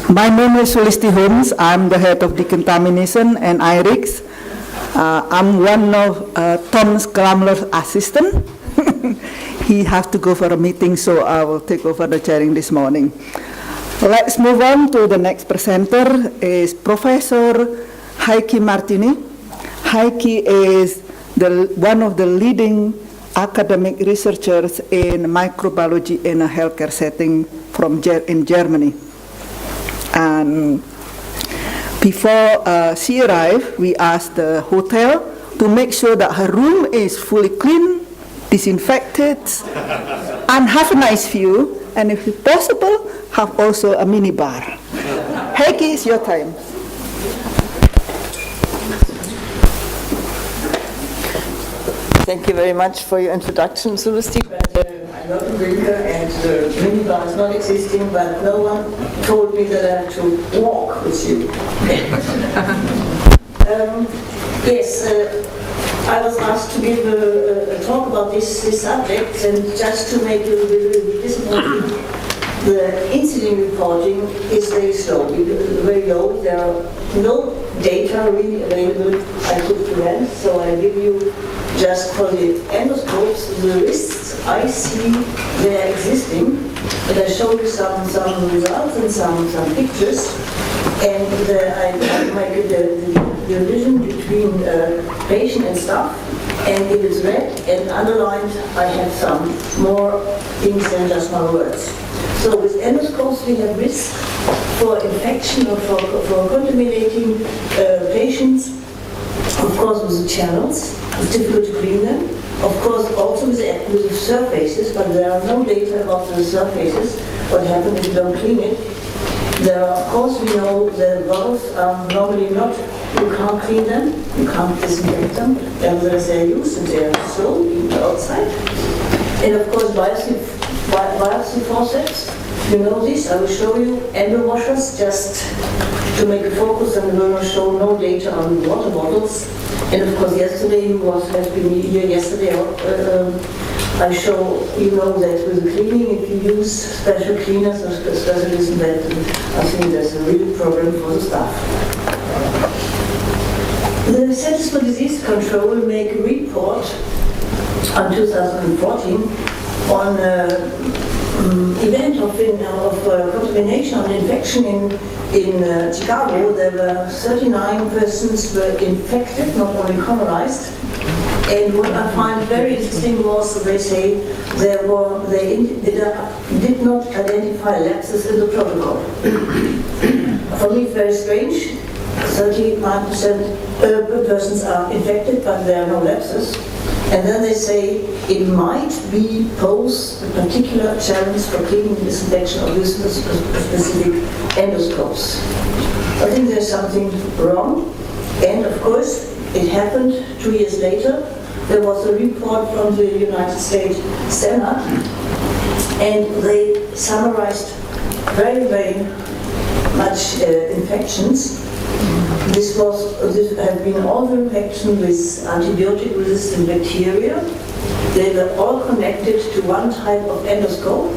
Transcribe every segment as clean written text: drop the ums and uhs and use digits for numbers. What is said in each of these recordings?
My name is Sulisti Holmes. I'm the head of decontamination and IRIX. I'm one of Tom's Glamler's assistant. He has to go for a meeting, so I will take over the chairing this morning. Let's move on to the next presenter is Professor Heike Martini. Heike is one of the leading academic researchers in microbiology in a healthcare setting in Germany. And before she arrived, we asked the hotel to make sure that her room is fully clean, disinfected, and have a nice view, and if possible, have also a mini bar. Heike, it's your time. Thank you very much for your introduction, Sulisti. I'm not a drinker, and the minibar is not existing, but no one told me that I have to walk with you. Yes, I was asked to give a talk about this subject, and just to make you a little bit disappointed, the incident reporting is very slow, very low. There are no data really available I could present, so I give you just for the endoscopes the risks I see they're existing, and I show you some results and some pictures, and I make the division between patient and staff, and it is red and underlined. I have some more things than just my words. So with endoscopes we have risk for infection or for contaminating patients, of course with the channels. It's difficult to clean them. Of course, also with the surfaces, but there are no data about the surfaces, what happens if you don't clean it. There are, of course, we know the bottles are normally not, you can't clean them, you can't disinfect them, nevertheless they are used and they are sold outside. And of course, biopsy faucets, you know this, I will show you endo washers, just to make a focus, and we will show no data on water bottles. And of course, yesterday, who has been here yesterday, I show, you know, that with the cleaning, if you use special cleaners or special disinfectant, I think that's a real problem for the staff. The Centers for Disease Control will make a report on 2014 on event of contamination or infection in Chicago. There were 39 persons were infected, not only colonized. And what I find very interesting was they say they did not identify lapses in the protocol. For me, it's very strange. 39% persons are infected, but there are no lapses. And then they say it might pose a particular challenge for cleaning and disinfection of this specific endoscopes. I think there's something wrong. And of course, it happened 2 years later. There was a report from the United States Senate, and they summarized very, very much infections. This have been all the infections with antibiotic-resistant bacteria. They were all connected to one type of endoscope.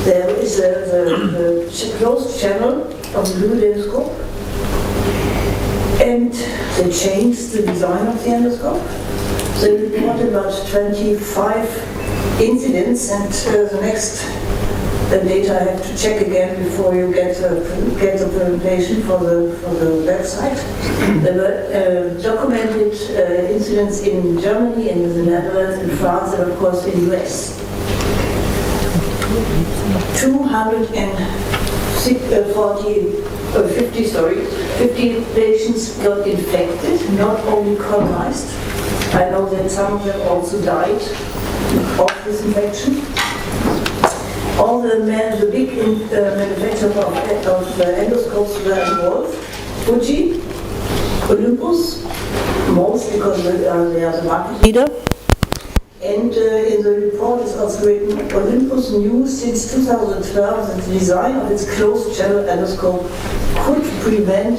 There is the closed channel of the blue endoscope, and they changed the design of the endoscope. They reported about 25 incidents, and the next data I have to check again before you get the presentation for the website. There were documented incidents in Germany, in the Netherlands, in France, and of course in the US. 50 patients got infected, not only colonized. I know that some of them also died of this infection. All the big manufacturers of endoscopes were involved. Fuji, Olympus, most because they are the market leader. And in the report is also written, Olympus knew since 2012 that the design of its closed channel endoscope could prevent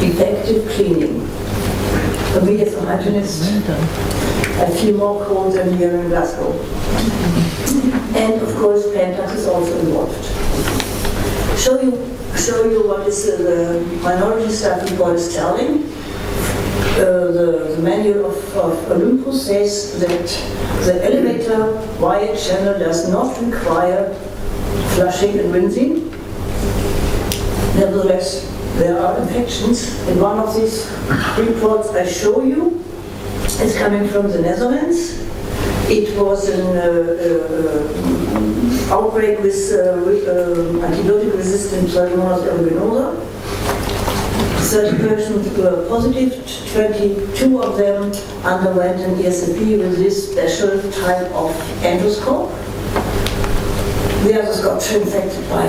effective cleaning. For me as a hygienist, I feel more cold than here in Glasgow. And of course, Pentax is also involved. Show you show you what is the minority staff report is telling. The manual of Olympus says that the elevator wire channel does not require flushing and rinsing. Nevertheless, there are infections. In one of these reports I show you, it's coming from the Netherlands. It was an outbreak with antibiotic-resistant Salmonella aeruginosa. 30 persons were positive, 22 of them underwent an ESAP with this special type of endoscope. The others got infected by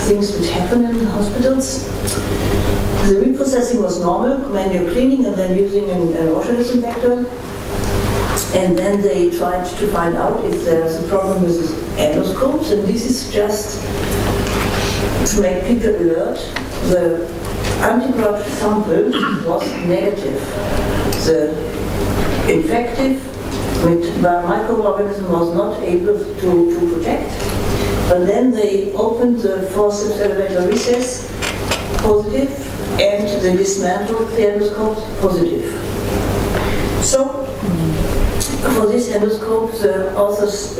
things which happen in hospitals. The reprocessing was normal, manual cleaning and then using an washer disinfector. And then they tried to find out if there's a problem with the endoscopes, and this is just to make people alert. The antibiotic sample was negative. The infective microorganism was not able to protect. But then they opened the forceps elevator recess, positive, and they dismantled the endoscope, positive. So, for this endoscope, the authors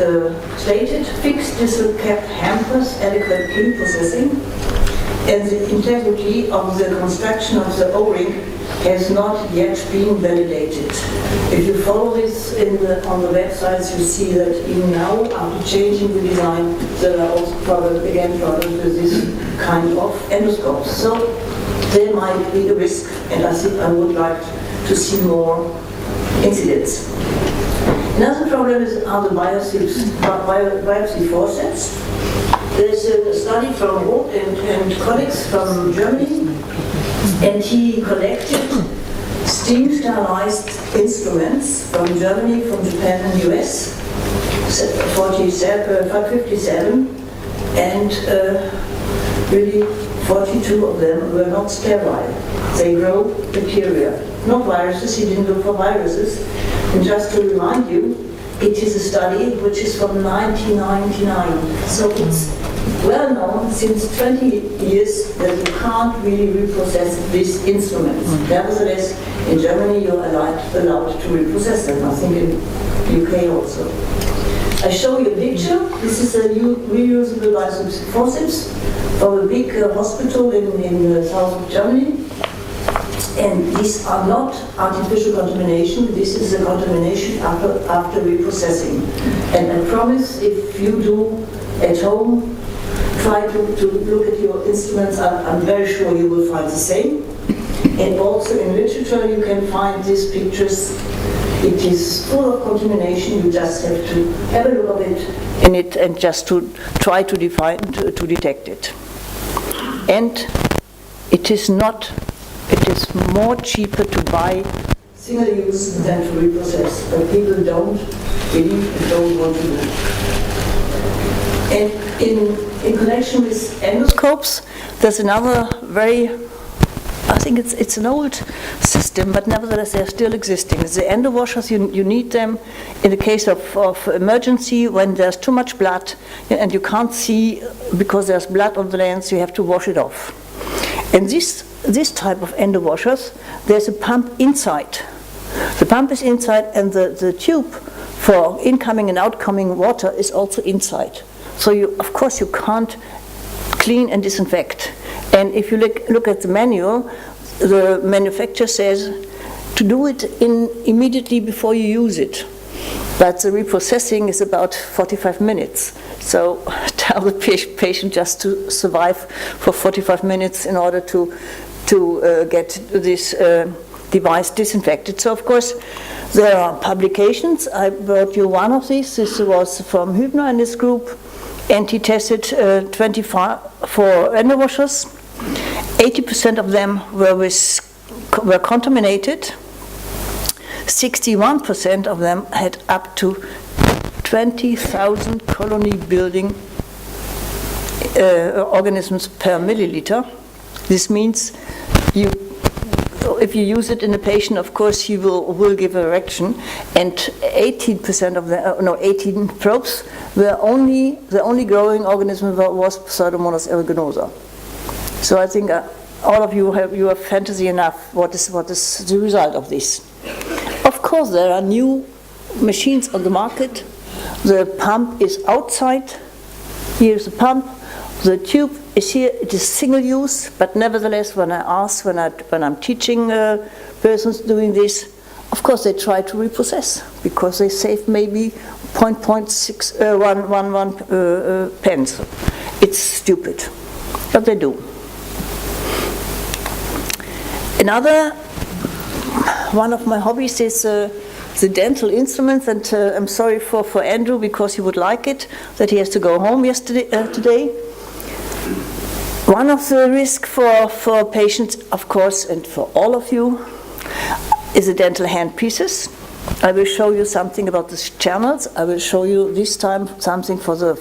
stated fixed distal cap hampers adequate clean processing, and the integrity of the construction of the O-ring has not yet been validated. If you follow this on the websites, you see that even now, after changing the design, there are also problems with this kind of endoscopes. So there might be a risk, and I think I would like to see more incidents. Another problem are the biopsy forceps. There's a study from Roth and colleagues from Germany, and he collected steam sterilized instruments from Germany, from Japan and US, 557, and really 42 of them were not sterile. They grow bacteria, not viruses. He didn't look for viruses. And just to remind you, it is a study which is from 1999. So it's well known since 20 years that you can't really reprocess these instruments. Nevertheless, in Germany you're allowed to reprocess them. I think in UK also. I show you a picture. This is a reusable biopsy forceps from a big hospital in the south of Germany. And these are not artificial contamination. This is a contamination after reprocessing. And I promise, if you do at home, try to look at your instruments, I'm very sure you will find the same. And also in literature you can find these pictures. It is full of contamination. You just have to have a look of it in it and just to try to detect it. And it is more cheaper to buy single use than to reprocess, but people don't believe and don't want to do it. And in connection with endoscopes, there's another I think it's an old system, but nevertheless they're still existing. The endo washers, you need them in the case of emergency when there's too much blood and you can't see because there's blood on the lens, you have to wash it off. And this type of endo washers, there's a pump inside. The pump is inside and the tube for incoming and outgoing water is also inside. So of course you can't clean and disinfect. And if you look at the manual, the manufacturer says to do it immediately before you use it. But the reprocessing is about 45 minutes. So tell the patient just to survive for 45 minutes in order to get this device disinfected. So of course there are publications. I brought you one of these. This was from Hübner and his group, and he tested 24 endo washers. 80% of them were contaminated. 61% of them had up to 20,000 colony building organisms per milliliter. This means if you use it in a patient, of course, he will give a reaction. And 18% of the, 18 probes were the only growing organism was Pseudomonas aeruginosa. So I think all of you have fantasy enough. What is the result of this? Of course, there are new machines on the market. The pump is outside. Here's the pump. The tube is here. It is single use, but nevertheless, when I'm teaching persons doing this, of course they try to reprocess because they save maybe 0.11 pence. It's stupid, but they do. Another one of my hobbies is the dental instruments, and I'm sorry for Andrew because he would like it that he has to go home today. One of the risks for patients, of course, and for all of you, is the dental handpieces. I will show you something about the channels. I will show you this time something for the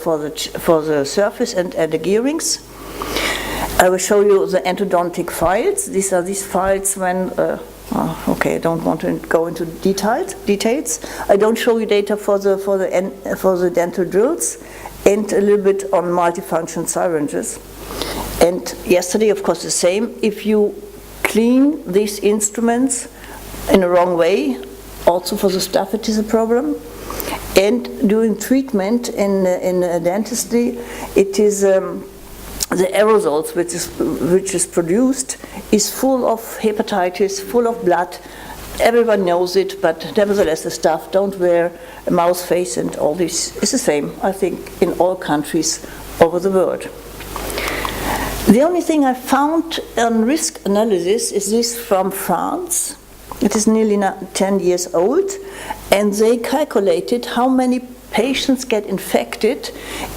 surface and the gearings. I will show you the endodontic files. These are these files when. Okay, I don't want to go into details. I don't show you data for the dental drills, and a little bit on multifunction syringes. And yesterday, of course, the same. If you clean these instruments in a wrong way, also for the staff it is a problem. And during treatment in dentistry, it is the aerosols which is produced is full of hepatitis, full of blood. Everyone knows it, but nevertheless the staff don't wear a mouth face, and all this is the same, I think, in all countries over the world. The only thing I found on risk analysis is this from France. It is nearly 10 years old, and they calculated how many patients get infected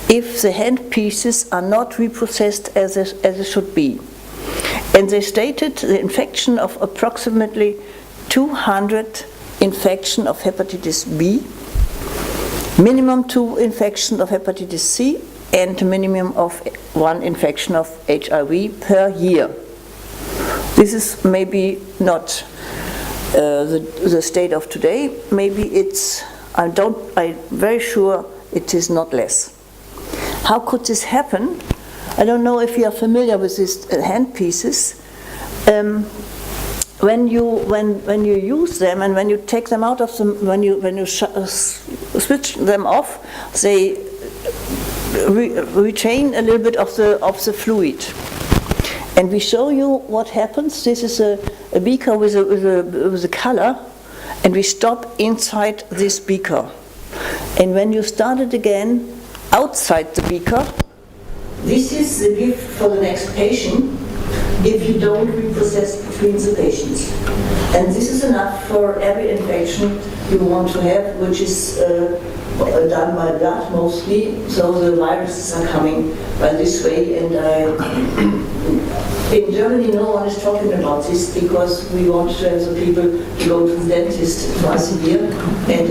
if the handpieces are not reprocessed as it should be. And they stated the infection of approximately 200 infection of hepatitis B, minimum 2 infection of hepatitis C, and minimum of 1 infection of HIV per year. This is maybe not the state of today. Maybe it's, I'm very sure it is not less. How could this happen? I don't know if you are familiar with these handpieces. When you use them and when you take them out of them, when you switch them off, they retain a little bit of the fluid. And we show you what happens. This is a beaker with a color, and we stop inside this beaker. And when you start it again outside the beaker, this is the gift for the next patient if you don't reprocess between the patients. And this is enough for every infection you want to have, which is done by blood mostly, so the viruses are coming by this way. And in Germany no one is talking about this because we want to have the people to go to the dentist twice a year, and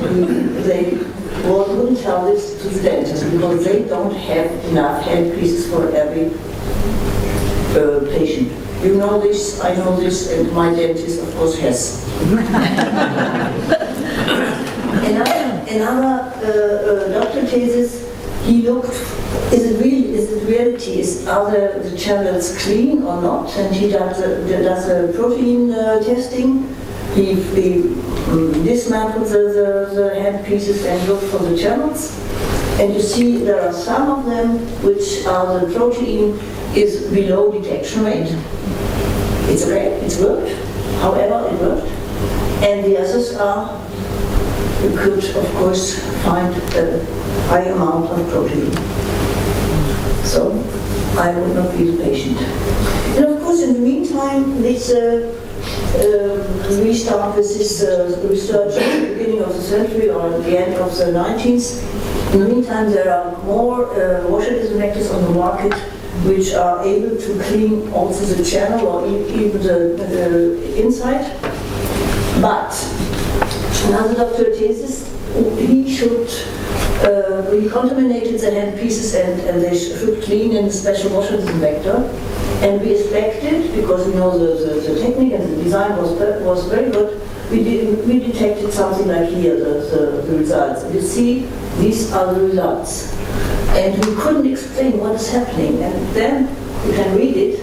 they wouldn't tell this to the dentist because they don't have enough handpieces for every patient. You know this, I know this, and my dentist of course has. Another doctor thesis, he looked, is it reality, are the channels clean or not? And he does a protein testing. He dismantled the handpieces and looked for the channels. And you see there are some of them which are the protein is below detection rate. It's okay, it's worked. However, it worked. And the others are, you could of course find a high amount of protein. So I would not be the patient. And of course in the meantime, this we start with this research at the beginning of the century or at the end of the 90s. In the meantime, there are more washer disinfectors on the market which are able to clean also the channel or even the inside. But another doctoral thesis, he contaminated the handpieces and they should clean in a special washer disinfector. And we expected, because we know the technique and the design was very good, we detected something like here, the results. You see, these are the results. And we couldn't explain what is happening. And then, you can read it,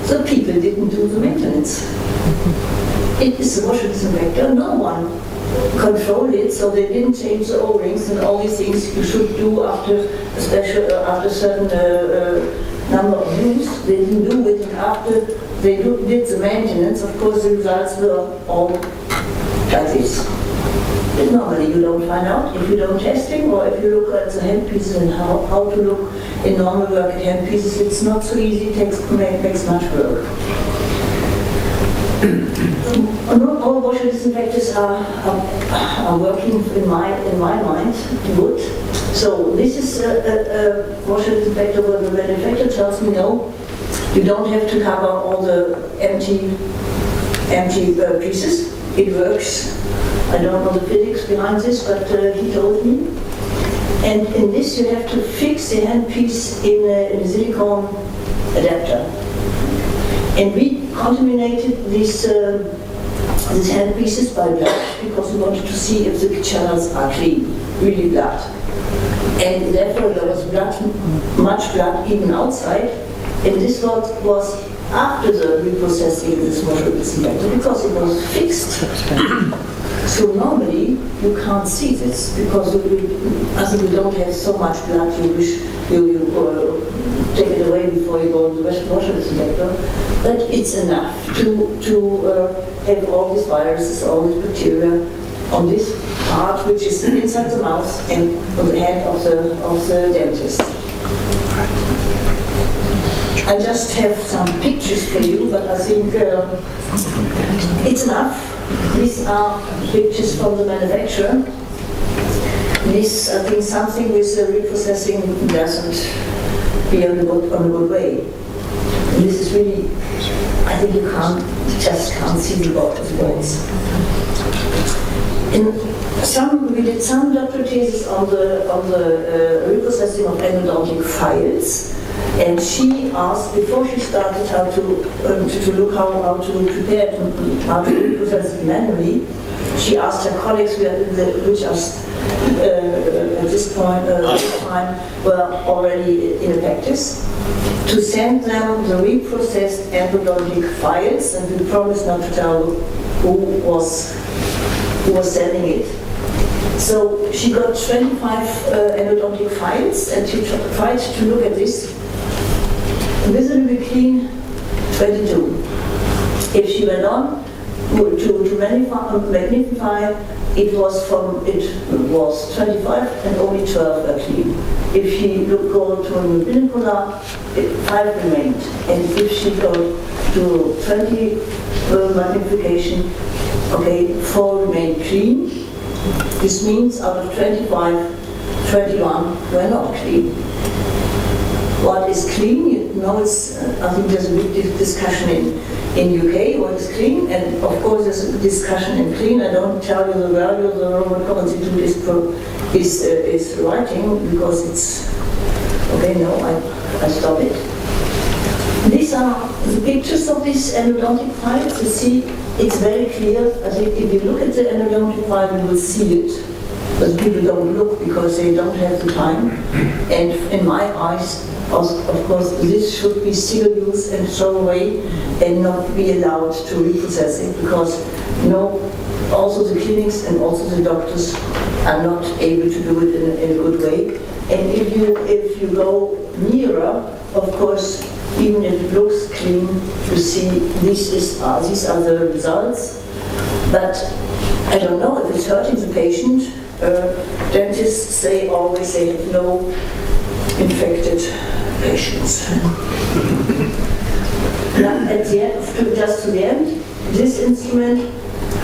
the people didn't do the maintenance. It is a washer disinfector, no one controlled it, so they didn't change the O-rings and all these things you should do after a certain number of use. They didn't do it, and after they did the maintenance, of course the results were all like this. But normally you don't find out if you don't testing, or if you look at the handpieces and how to look in normal work at handpieces. It's not so easy, it makes much work. Not all washer disinfectors are working in my mind good. So this is a washer disinfector where the manufacturer tells me no, you don't have to cover all the empty pieces. It works. I don't know the physics behind this, but he told me. And in this you have to fix the handpiece in a silicone adapter. And we contaminated these handpieces by blood because we wanted to see if the channels are clean, really blood. And therefore there was much blood even outside. And this was after the reprocessing of this washer disinfector because it was fixed. So normally you can't see this because as we don't have so much blood, you wish you take it away before you go to the washer disinfector. But it's enough to have all these viruses, all these bacteria on this part, which is inside the mouth and on the hand of the dentist. I just have some pictures for you, but I think it's enough. These are pictures from the manufacturer. This, I think, something with reprocessing doesn't be on a good way. And this is really, I think you can't see the words. We did some doctorate thesis on the reprocessing of endodontic files. And she asked, before she started how to look how to prepare it, how to reprocess it manually, she asked her colleagues, which are at this time were already in practice, to send them the reprocessed endodontic files, and we promised not to tell who was sending it. So she got 25 endodontic files, and she tried to look at this. Visibly clean, 22. If she went on to magnify, it was 25 and only 12 were clean. If she go to a binocular, 5 remained. And if she go to 20 magnification, okay, 4 remained clean. This means out of 25, 21 were not clean. What is clean? You know, I think there's a big discussion in UK what is clean, and of course there's a discussion in clean. I don't tell you the value of the Roman Common Institute is writing because it's okay. No, I stop it. These are the pictures of these endodontic files. You see, it's very clear. I think if you look at the endodontic file, you will see it. But people don't look because they don't have the time. And in my eyes, of course, this should be single use and thrown away and not be allowed to reprocess it because also the clinics and also the doctors are not able to do it in a good way. And if you go nearer, of course, even if it looks clean, you see these are the results. But I don't know if it's hurting the patient. Dentists say always they have no infected patients. Now, at the end, just to the end, this instrument,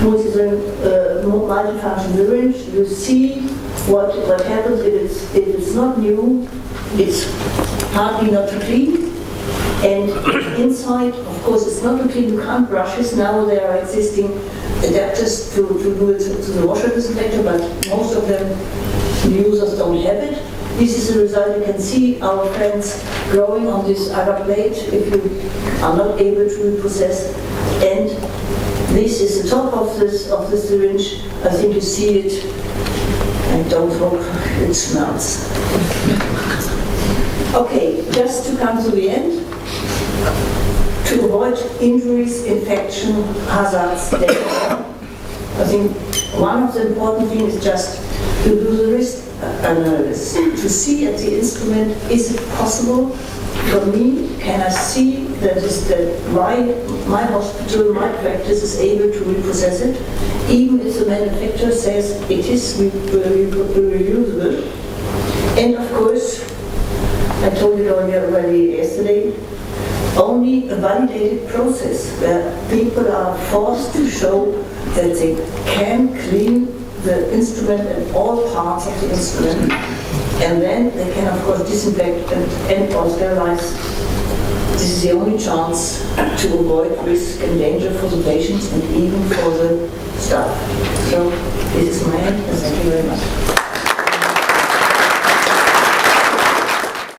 which is a multifunction syringe, you see what happens if it's not new, it's hardly not clean. And inside, of course, it's not clean, you can't brush it. Now there are existing adapters to do it to the washer disinfector, but most of them, the users don't have it. This is the result. You can see our friends growing on this agar plate if you are not able to reprocess. And this is the top of the syringe. I think you see it. And don't hope it smells. Okay, just to come to the end. To avoid injuries, infection, hazards, danger. I think one of the important things is just to do the risk analysis, to see at the instrument, is it possible for me, can I see that my hospital, my practice is able to reprocess it, even if the manufacturer says it is reusable. And of course, I told you already yesterday, only a validated process where people are forced to show that they can clean the instrument and all parts of the instrument, and then they can of course disinfect and or sterilize. This is the only chance to avoid risk and danger for the patients and even for the staff. So this is my end, and thank you very much.